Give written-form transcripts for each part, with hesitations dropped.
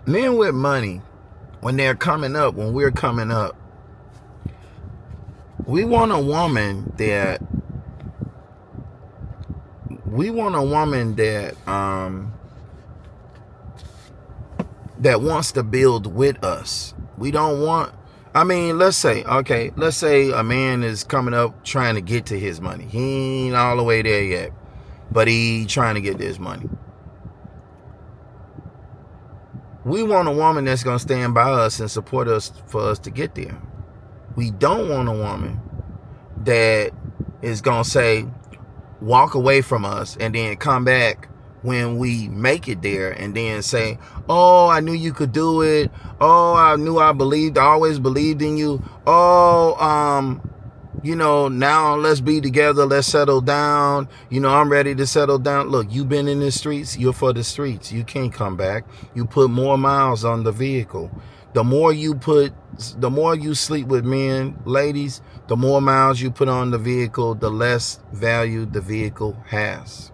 Men with money, when they're coming up, when we're coming up, we want a woman that that wants to build with us. We don't want, let's say a man is coming up trying to get to his money. He ain't all the way there yet, but he trying to get this money. We want a woman that's going to stand by us and support us for us to get there. We don't want a woman that is going to say, walk away from us and then come back when we make it there and then say, oh, I knew you could do it. Oh, I always believed in you. Oh, now let's be together. Let's settle down. I'm ready to settle down. Look, you've been in the streets. You're for the streets. You can't come back. You put more miles on the vehicle. The more you sleep with men, ladies, the more miles you put on the vehicle, the less value the vehicle has.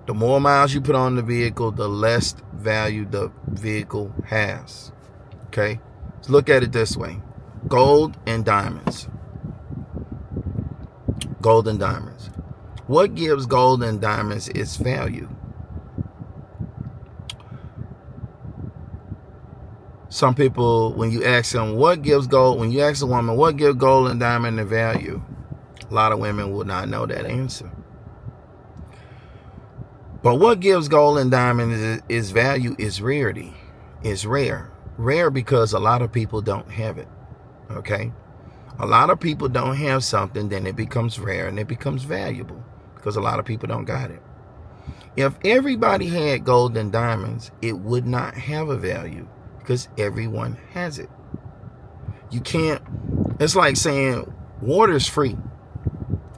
The more miles you put on the vehicle, the less value the vehicle has. Okay? Let's look at it this way. Gold and diamonds. Gold and diamonds. What gives gold and diamonds its value? Some people, when you ask them, when you ask a woman, what gives gold and diamond the value? A lot of women will not know that answer. But what gives gold and diamond its value is rarity. It's rare. Rare because a lot of people don't have it. Okay? A lot of people don't have something, then it becomes rare and it becomes valuable because a lot of people don't got it. If everybody had gold and diamonds, it would not have a value because everyone has it. You can't, it's like saying water's free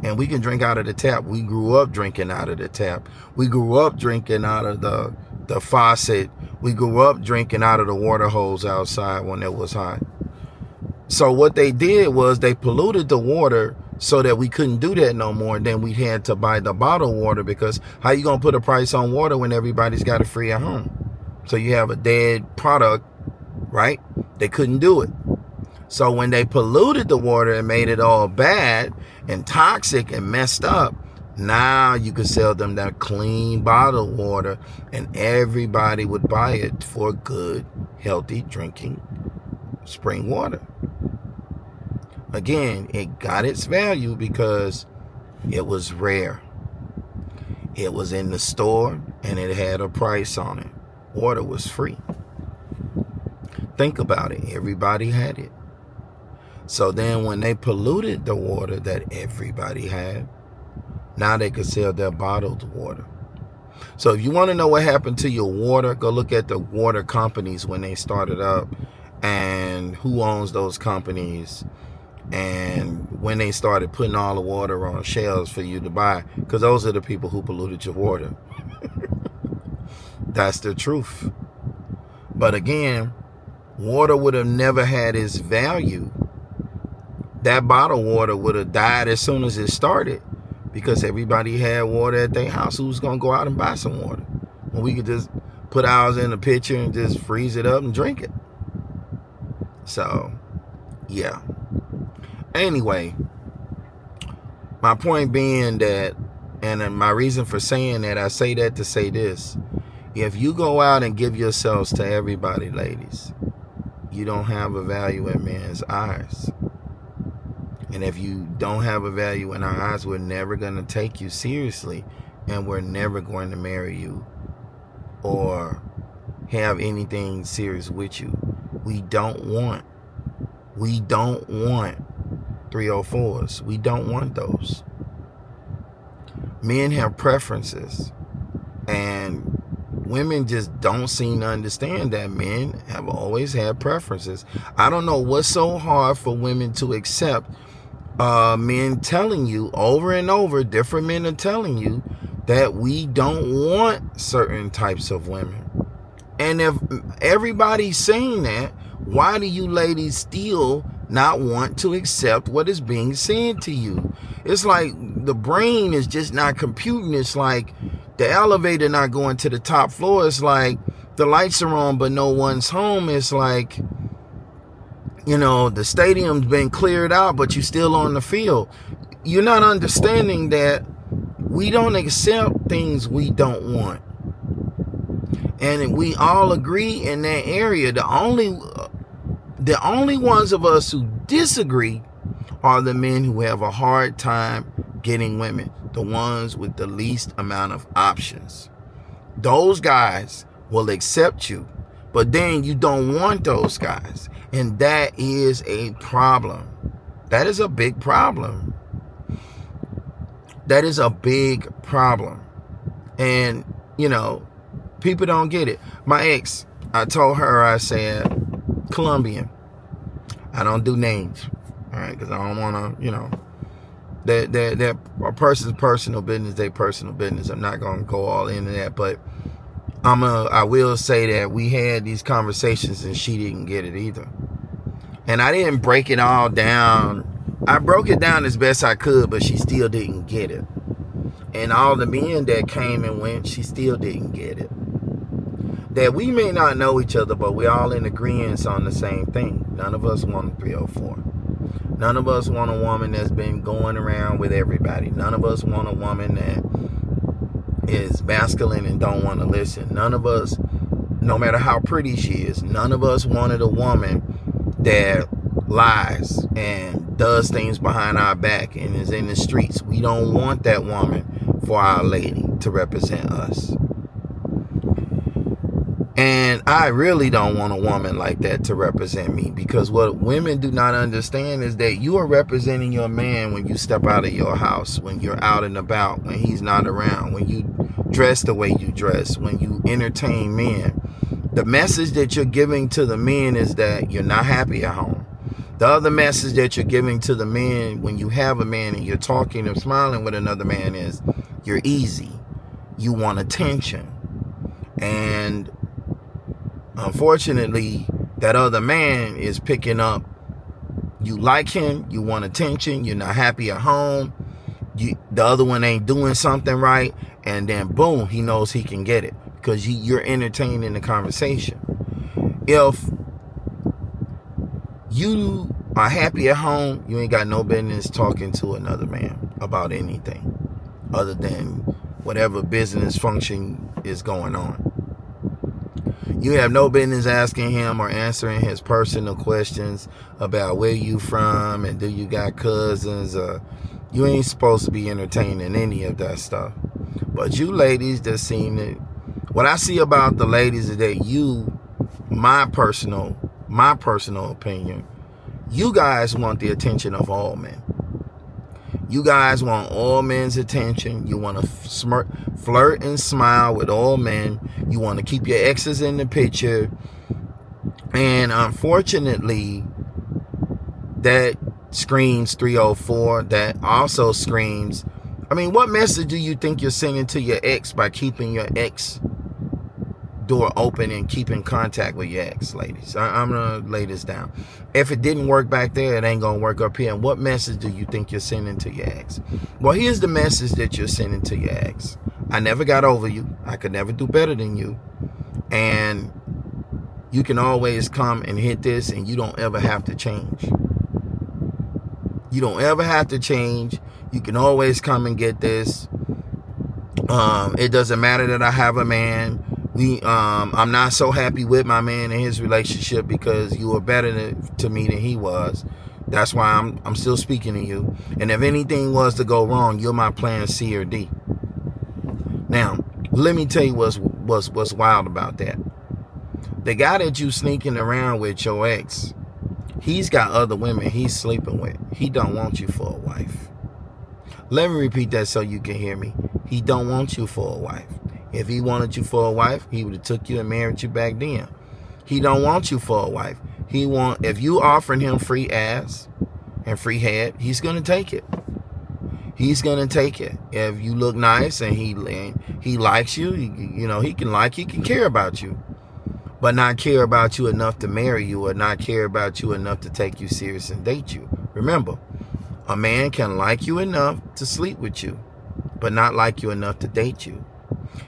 and we can drink out of the tap. We grew up drinking out of the tap. We grew up drinking out of the faucet. We grew up drinking out of the water hose outside when it was hot. So what they did was they polluted the water so that we couldn't do that no more. Then we had to buy the bottled water because how you going to put a price on water when everybody's got it free at home? So you have a dead product, right? They couldn't do it. So when they polluted the water and made it all bad and toxic and messed up, now you could sell them that clean bottled water and everybody would buy it for good, healthy drinking spring water. Again, it got its value because it was rare. It was in the store and it had a price on it. Water was free. Think about it. Everybody had it. So then when they polluted the water that everybody had, now they could sell their bottled water. So if you want to know what happened to your water, go look at the water companies when they started up and who owns those companies and when they started putting all the water on shelves for you to buy, because those are the people who polluted your water. That's the truth. But again, water would have never had its value. That bottled water would have died as soon as it started because everybody had water at their house. Who's going to go out and buy some water when we could just put ours in a pitcher and just freeze it up and drink it? So, yeah. Anyway, my point being that, and my reason for saying that, I say that to say this. If you go out and give yourselves to everybody, ladies, you don't have a value in men's eyes. And if you don't have a value in our eyes, we're never going to take you seriously. And we're never going to marry you or have anything serious with you. We don't want 304s. We don't want those. Men have preferences. And women just don't seem to understand that men have always had preferences. I don't know what's so hard for women to accept men telling you over and over, different men are telling you that we don't want certain types of women. And if everybody's saying that, why do you ladies still not want to accept what is being said to you? It's like the brain is just not computing. It's like the elevator not going to the top floor. It's like the lights are on, but no one's home. It's like, you know, the stadium's been cleared out, but you're still on the field. You're not understanding that we don't accept things we don't want. And we all agree in that area. The only ones of us who disagree are the men who have a hard time getting women. The ones with the least amount of options. Those guys will accept you, but then you don't want those guys. And that is a problem. That is a big problem. That is a big problem. And, you know, people don't get it. My ex, I told her, I said, Colombian. I don't do names, all right, because I don't want to, you know, that a person's personal business, their personal business. I'm not going to go all into that, but I will say that we had these conversations and she didn't get it either. And I didn't break it all down. I broke it down as best I could, but she still didn't get it. And all the men that came and went, she still didn't get it. That we may not know each other, but we're all in agreement on the same thing. None of us want a 304. None of us want a woman that's been going around with everybody. None of us want a woman that is masculine and don't want to listen. None of us, no matter how pretty she is, none of us wanted a woman that lies and does things behind our back and is in the streets. We don't want that woman for our lady to represent us. And I really don't want a woman like that to represent me, because what women do not understand is that you are representing your man when you step out of your house, when you're out and about, when he's not around, when you dress the way you dress, when you entertain men. The message that you're giving to the men is that you're not happy at home. The other message that you're giving to the men when you have a man and you're talking or smiling with another man is you're easy. You want attention. And unfortunately, that other man is picking up, you like him, you want attention, you're not happy at home, the other one ain't doing something right, and then boom, he knows he can get it because you're entertaining the conversation. If you are happy at home, you ain't got no business talking to another man about anything other than whatever business function is going on. You have no business asking him or answering his personal questions about where you from and do you got cousins. You ain't supposed to be entertaining any of that stuff. But you ladies that seem to, what I see about the ladies is that you, my personal opinion, you guys want the attention of all men. You guys want all men's attention. You want to flirt and smile with all men. You want to keep your exes in the picture. And unfortunately, that screams 304. That also screams, I mean, what message do you think you're sending to your ex by keeping your ex door open and keeping contact with your ex, ladies? I'm going to lay this down. If it didn't work back there, it ain't going to work up here. And what message do you think you're sending to your ex? Well, here's the message that you're sending to your ex. I never got over you. I could never do better than you. And you can always come and hit this, and you don't ever have to change. You don't ever have to change. You can always come and get this. It doesn't matter that I have a man. I'm not so happy with my man and his relationship because you were better to me than he was. That's why I'm still speaking to you. And if anything was to go wrong, you're my plan C or D. Now, let me tell you what's wild about that. The guy that you sneaking around with, your ex, he's got other women he's sleeping with. He don't want you for a wife. Let me repeat that so you can hear me. He don't want you for a wife. If he wanted you for a wife, he would have took you and married you back then. He don't want you for a wife. If you offering him free ass and free head, he's gonna take it. He's gonna take it. If you look nice and he likes you, you know, he can care about you, but not care about you enough to marry you or not care about you enough to take you serious and date you. Remember, a man can like you enough to sleep with you, but not like you enough to date you.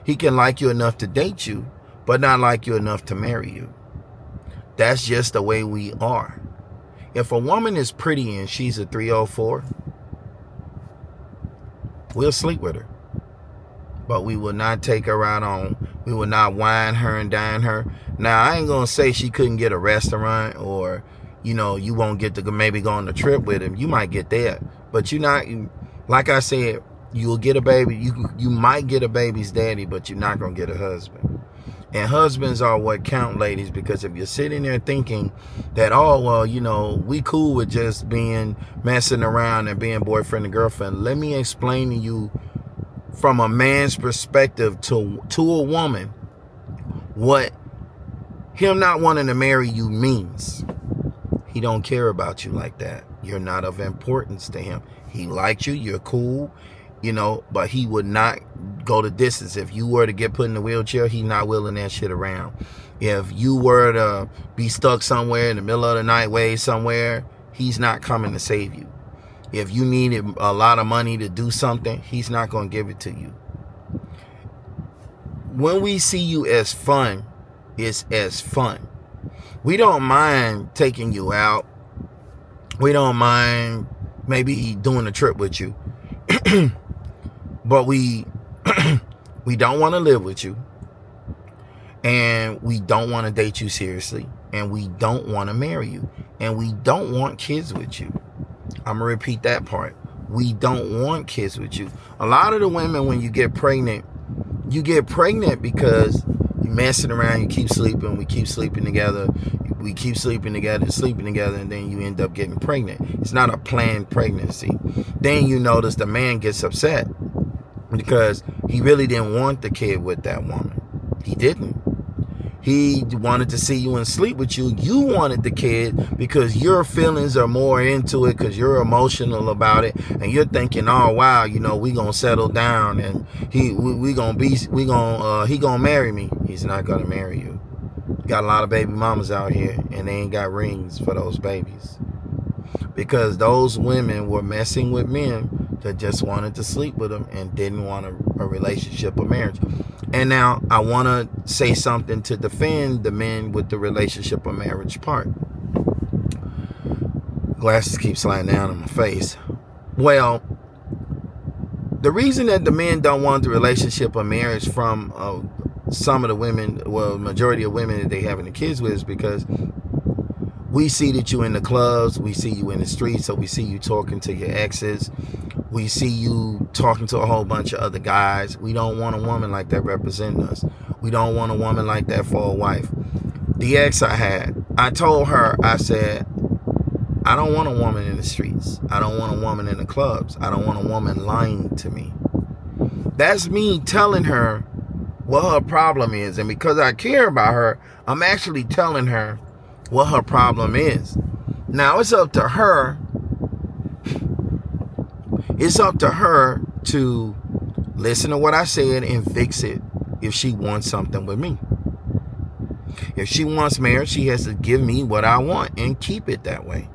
He can like you enough to date you, but not like you enough to marry you. That's just the way we are. If a woman is pretty and she's a 304, we'll sleep with her. But we will not take her out on. We will not wine her and dine her. Now, I ain't going to say she couldn't get a restaurant, or, you won't get to maybe go on a trip with him. You might get that. But you're not, like I said, you'll get a baby. You might get a baby's daddy, but you're not going to get a husband. And husbands are what count, ladies, because if you're sitting there thinking that, oh, well, we cool with just messing around and being boyfriend and girlfriend, let me explain to you from a man's perspective to a woman what him not wanting to marry you means. He don't care about you like that. You're not of importance to him. He likes you. You're cool. But he would not go the distance. If you were to get put in a wheelchair, he's not willing that shit around. If you were to be stuck somewhere in the middle of the night way somewhere, he's not coming to save you. If you needed a lot of money to do something, he's not going to give it to you. When we see you as fun, it's as fun. We don't mind taking you out. We don't mind maybe doing a trip with you. But we don't want to live with you, and we don't want to date you seriously, and we don't want to marry you, and we don't want kids with you. I'm going to repeat that part. We don't want kids with you. A lot of the women, when you get pregnant because you're messing around, you keep sleeping, we keep sleeping together, sleeping together, and then you end up getting pregnant. It's not a planned pregnancy. Then you notice the man gets upset because he really didn't want the kid with that woman. He didn't. He wanted to see you and sleep with you. You wanted the kid because your feelings are more into it, because you're emotional about it, and you're thinking, oh wow, we gonna settle down, and he gonna marry me. He's not gonna marry you. Got a lot of baby mamas out here, and they ain't got rings for those babies, because those women were messing with men that just wanted to sleep with them and didn't want a relationship or marriage. And now I want to say something to defend the men with the relationship or marriage part. Glasses keep sliding down on my face. Well, the reason that the men don't want the relationship or marriage from some of the women, well, majority of women that they having the kids with, is because we see that you in the clubs, we see you in the streets, so we see you talking to your exes, we see you talking to a whole bunch of other guys. We don't want a woman like that representing us. We don't want a woman like that for a wife. The ex I had, I told her, I said, I don't want a woman in the streets. I don't want a woman in the clubs. I don't want a woman lying to me. That's me telling her what her problem is. And because I care about her, I'm actually telling her what her problem is. Now it's up to her. It's up to her to listen to what I said and fix it if she wants something with me. If she wants marriage, she has to give me what I want and keep it that way.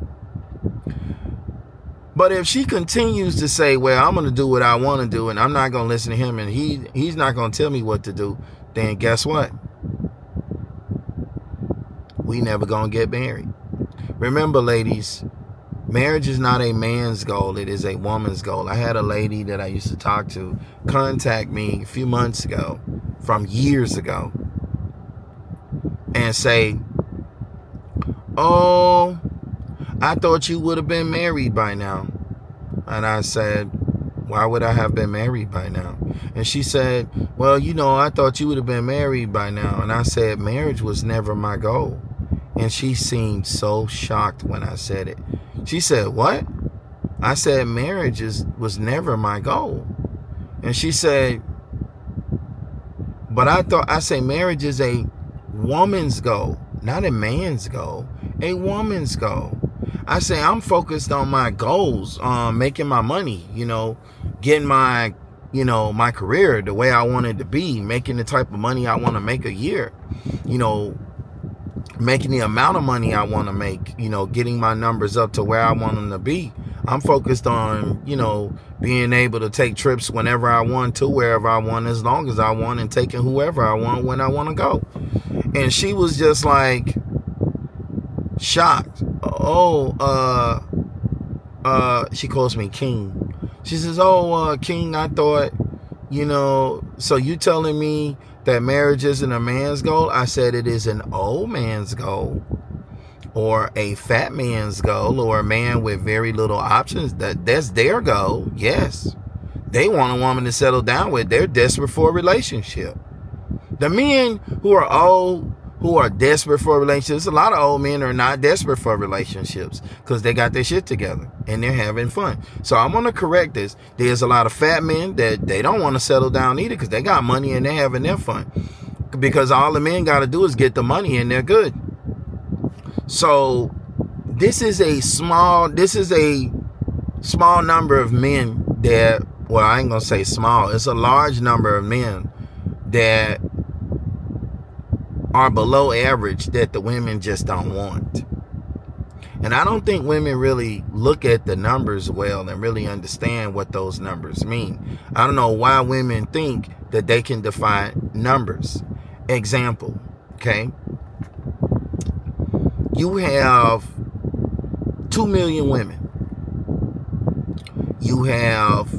But if she continues to say, well, I'm going to do what I want to do, and I'm not going to listen to him, and he's not going to tell me what to do, then guess what? We never going to get married. Remember, ladies, marriage is not a man's goal. It is a woman's goal. I had a lady that I used to talk to contact me a few months ago, from years ago, and say, oh, I thought you would have been married by now. And I said, why would I have been married by now? And she said, well, I thought you would have been married by now. And I said, marriage was never my goal. And she seemed so shocked when I said it. She said, what? I said, marriage was never my goal. And she said, but I say marriage is a woman's goal, not a man's goal, a woman's goal. I say I'm focused on my goals, making my money, getting my, my career the way I want it to be, making the type of money I want to make a year, making the amount of money I want to make, getting my numbers up to where I want them to be. I'm focused on, being able to take trips whenever I want to, wherever I want, as long as I want, and taking whoever I want when I want to go. And she was just like shocked. She calls me King. She says, King, I thought, so you telling me that marriage isn't a man's goal? I said it is an old man's goal, or a fat man's goal, or a man with very little options. That's their goal. Yes. They want a woman to settle down with. They're desperate for a relationship. The men who are old, who are desperate for relationships, a lot of old men are not desperate for relationships because they got their shit together and they're having fun. So I'm going to correct this. There's a lot of fat men that they don't want to settle down either because they got money and they're having their fun. Because all the men got to do is get the money and they're good. So this is a small number of men that, well, I ain't going to say small. It's a large number of men that are below average that the women just don't want. And I don't think women really look at the numbers well and really understand what those numbers mean. I don't know why women think that they can define numbers. Example, okay? You have 2 million women. You have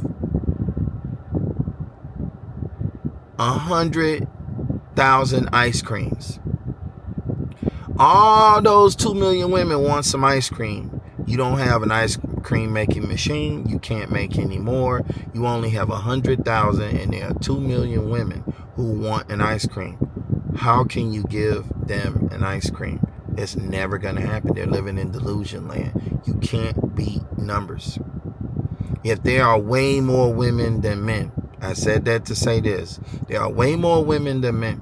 100,000 ice creams. All those 2 million women want some ice cream. You don't have an ice cream making machine. You can't make any more. You only have 100,000 and there are 2 million women who want an ice cream. How can you give them an ice cream? It's never going to happen. They're living in delusion land. You can't beat numbers. If there are way more women than men, I said that to say this, there are way more women than men.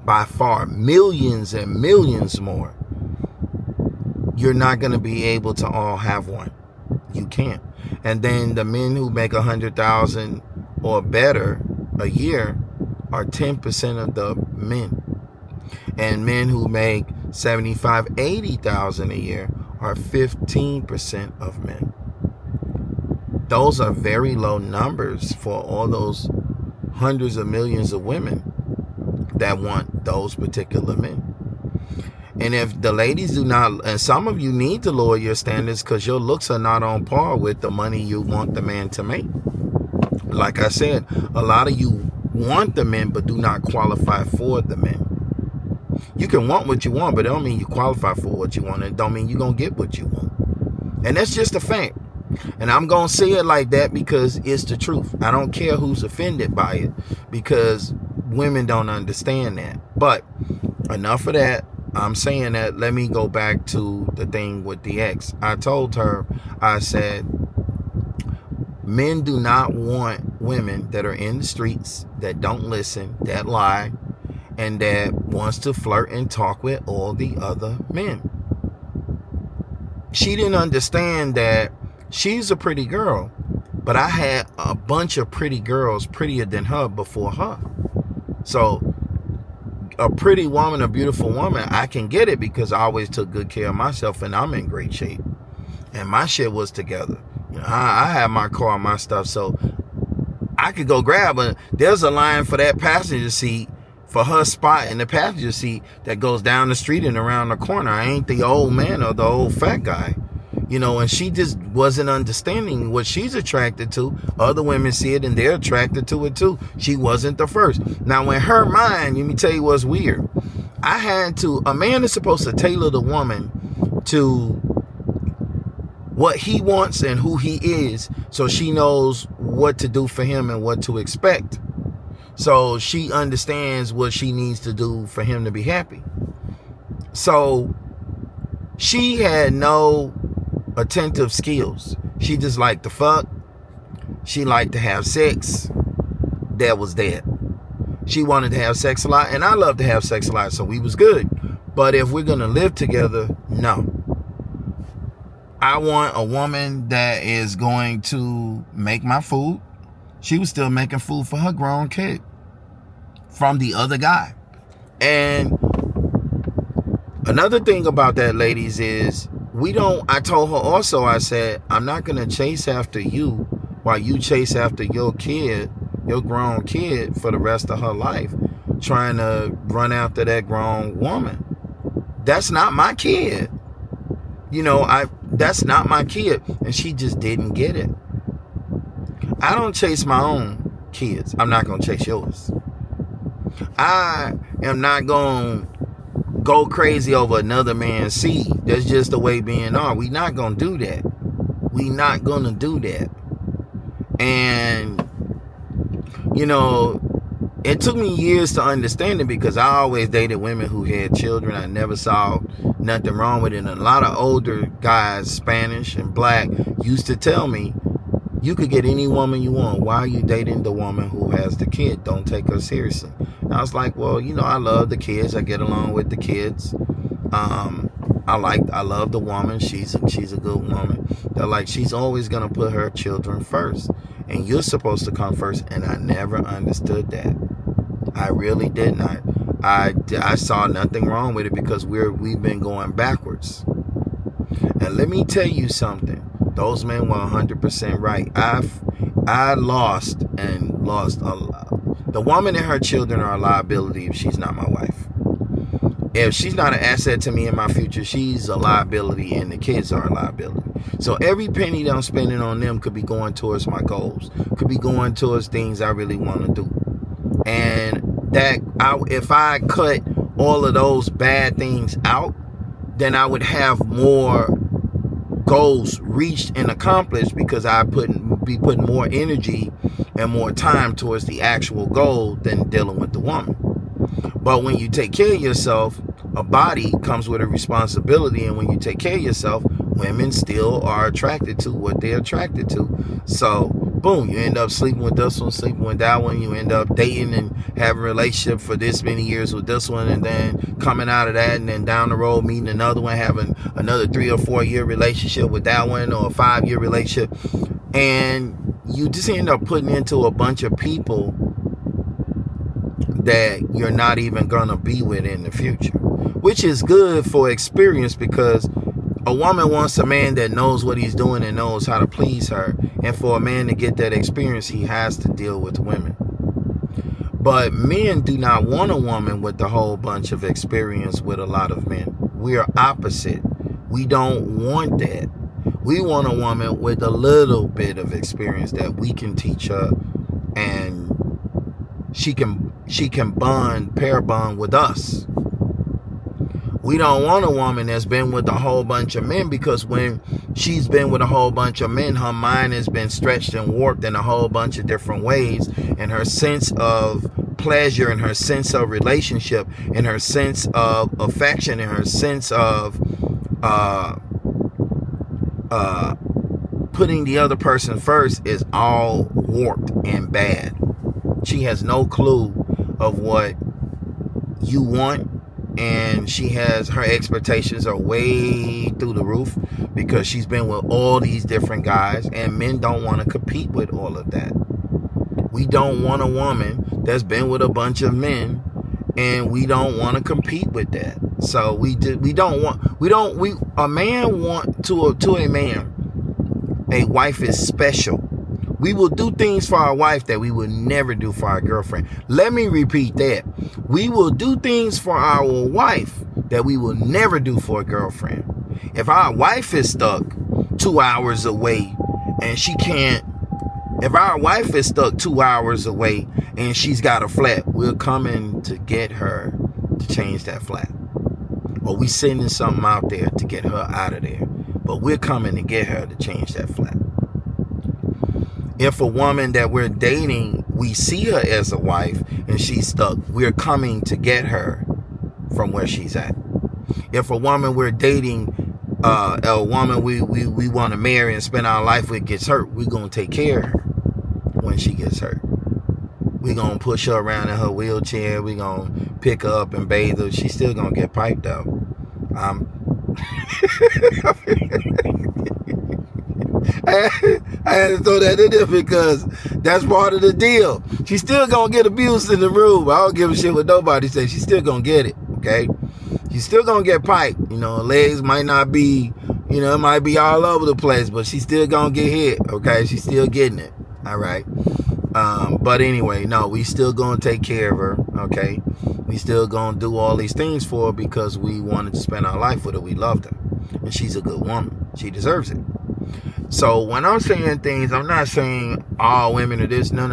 By far, millions and millions more. You're not going to be able to all have one. You can't. And then the men who make 100,000 or better a year are 10% of the men. And men who make 75, 80,000 a year are 15% of men. Those are very low numbers for all those hundreds of millions of women that want those particular men. And if the ladies do not, and some of you need to lower your standards because your looks are not on par with the money you want the man to make. Like I said, a lot of you want the men but do not qualify for the men. You can want what you want, but it don't mean you qualify for what you want. It don't mean you're going to get what you want. And that's just a fact. And I'm going to say it like that because it's the truth. I don't care who's offended by it because women don't understand that. But enough of that. I'm saying that. Let me go back to the thing with the ex. I told her, I said, men do not want women that are in the streets, that don't listen, that lie, and that wants to flirt and talk with all the other men. She didn't understand that she's a pretty girl, but I had a bunch of pretty girls prettier than her before her. So a pretty woman, a beautiful woman, I can get it because I always took good care of myself and I'm in great shape. And my shit was together. I had my car and my stuff, so I could go grab her. There's a line for that passenger seat, for her spot in the passenger seat that goes down the street and around the corner. I ain't the old man or the old fat guy. And she just wasn't understanding what she's attracted to. Other women see it and they're attracted to it too. She wasn't the first. Now, in her mind, let me tell you what's weird. A man is supposed to tailor the woman to what he wants and who he is so she knows what to do for him and what to expect. So she understands what she needs to do for him to be happy. So she had no attentive skills. She just liked to fuck. She liked to have sex. That was that. She wanted to have sex a lot, and I love to have sex a lot, so we was good. But if we're gonna live together, no. I want a woman that is going to make my food. She was still making food for her grown kid from the other guy. And another thing about that, ladies, is I told her also, I said, I'm not going to chase after you while you chase after your kid, your grown kid, for the rest of her life, trying to run after that grown woman. That's not my kid. That's not my kid. And she just didn't get it. I don't chase my own kids. I'm not going to chase yours. I am not going to go crazy over another man's seed. That's just the way being are. We not going to do that. We not going to do that. And, it took me years to understand it, because I always dated women who had children. I never saw nothing wrong with it. And a lot of older guys, Spanish and black, used to tell me, you could get any woman you want. Why are you dating the woman who has the kid? Don't take her seriously. And I was like, well, I love the kids. I get along with the kids. I love the woman. She's a good woman. They're like, she's always going to put her children first. And you're supposed to come first. And I never understood that. I really didn't. I saw nothing wrong with it, because we've been going backwards. And let me tell you something. Those men were 100% right. I lost a lot. The woman and her children are a liability if she's not my wife. If she's not an asset to me in my future, she's a liability, and the kids are a liability. So every penny that I'm spending on them could be going towards my goals, could be going towards things I really want to do. And if I cut all of those bad things out, then I would have more goals reached and accomplished, because I be putting more energy and more time towards the actual goal than dealing with the woman. But when you take care of yourself, a body comes with a responsibility, and when you take care of yourself, women still are attracted to what they're attracted to. So boom, you end up sleeping with this one, sleeping with that one. You end up dating and having a relationship for this many years with this one, and then coming out of that, and then down the road meeting another one, having another 3 or 4 year relationship with that one, or a 5-year relationship. And you just end up putting into a bunch of people that you're not even gonna be with in the future, which is good for experience, because a woman wants a man that knows what he's doing and knows how to please her. And for a man to get that experience, he has to deal with women. But men do not want a woman with a whole bunch of experience with a lot of men. We are opposite. We don't want that. We want a woman with a little bit of experience that we can teach her, and she can pair bond with us. We don't want a woman that's been with a whole bunch of men, because when she's been with a whole bunch of men, her mind has been stretched and warped in a whole bunch of different ways, and her sense of pleasure, and her sense of relationship, and her sense of affection, and her sense of putting the other person first is all warped and bad. She has no clue of what you want, and her expectations are way through the roof, because she's been with all these different guys, and men don't want to compete with all of that. We don't want a woman that's been with a bunch of men, and we don't want to compete with that. So a man, a wife is special. We will do things for our wife that we would never do for our girlfriend. Let me repeat that. We will do things for our wife that we will never do for a girlfriend. If our wife is stuck 2 hours away and if our wife is stuck 2 hours away and she's got a flat, we're coming to get her to change that flat. Or we sending something out there to get her out of there. But we're coming to get her to change that flat. If a woman that we're dating, we see her as a wife and she's stuck, we're coming to get her from where she's at. If a woman we're dating, a woman we want to marry and spend our life with gets hurt, we're going to take care of her when she gets hurt. We're going to push her around in her wheelchair. We're going to pick her up and bathe her. She's still going to get piped out. I had to throw that in there because that's part of the deal. She's still gonna get abused in the room. I don't give a shit what nobody says. She's still gonna get it, okay? She's still gonna get piped. Her legs might not be, You know, it might be all over the place, but she's still gonna get hit. Okay, she's still getting it. All right. But anyway, no, we still gonna take care of her. Okay, we still gonna do all these things for her because we wanted to spend our life with her. We loved her, and she's a good woman. She deserves it. So when I'm saying things, I'm not saying all women are this. No.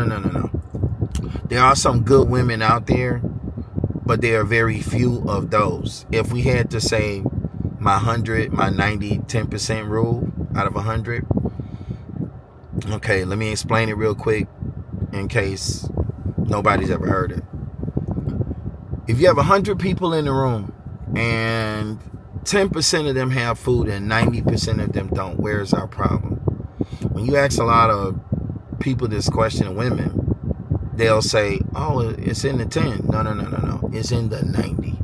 There are some good women out there, but there are very few of those. If we had to say my 100, my 90, 10% rule out of 100. Okay, let me explain it real quick in case nobody's ever heard it. If you have 100 people in the room and 10% of them have food and 90% of them don't, where's our problem? When you ask a lot of people this question, women, they'll say, oh, it's in the 10. No. It's in the 90.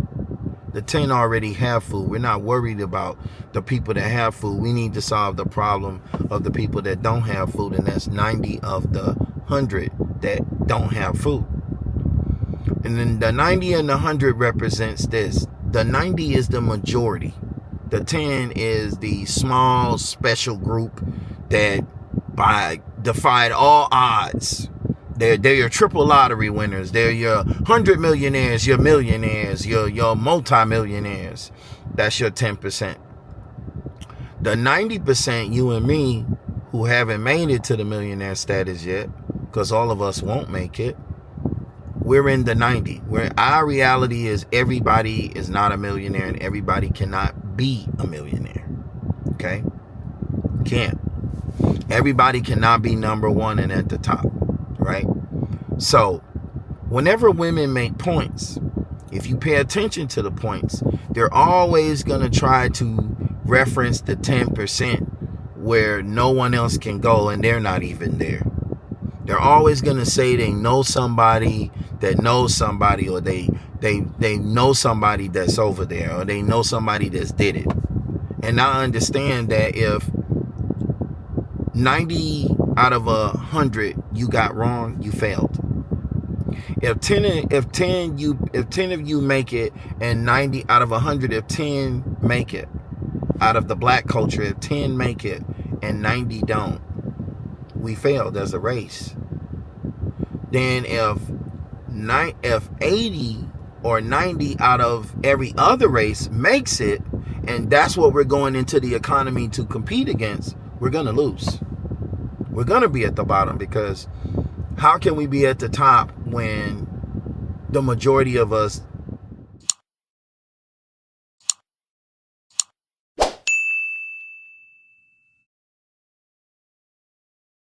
The 10 already have food. We're not worried about the people that have food. We need to solve the problem of the people that don't have food, and that's 90 of the 100 that don't have food. And then the 90 and the 100 represents this. The 90 is the majority. The 10 is the small special group that defied all odds. They're your triple lottery winners. They're your 100 millionaires, your millionaires, your multi-millionaires. That's your 10%. The 90%, you and me, who haven't made it to the millionaire status yet, because all of us won't make it, we're in the 90. Where our reality is everybody is not a millionaire and everybody cannot be a millionaire. Okay? Can't. Everybody cannot be number one and at the top. Right? So, whenever women make points, if you pay attention to the points, they're always going to try to reference the 10% where no one else can go and they're not even there. They're always going to say they know somebody that knows somebody, or they know somebody that's over there, or they know somebody that's did it. And I understand that if 90 out of 100 you got wrong, you failed. If 10 of you make it, and 90 out of 100, if 10 make it out of the black culture, if 10 make it and 90 don't, we failed as a race. Then if 80 or 90 out of every other race makes it, and that's what we're going into the economy to compete against, we're going to lose. We're going to be at the bottom, because how can we be at the top when the majority of us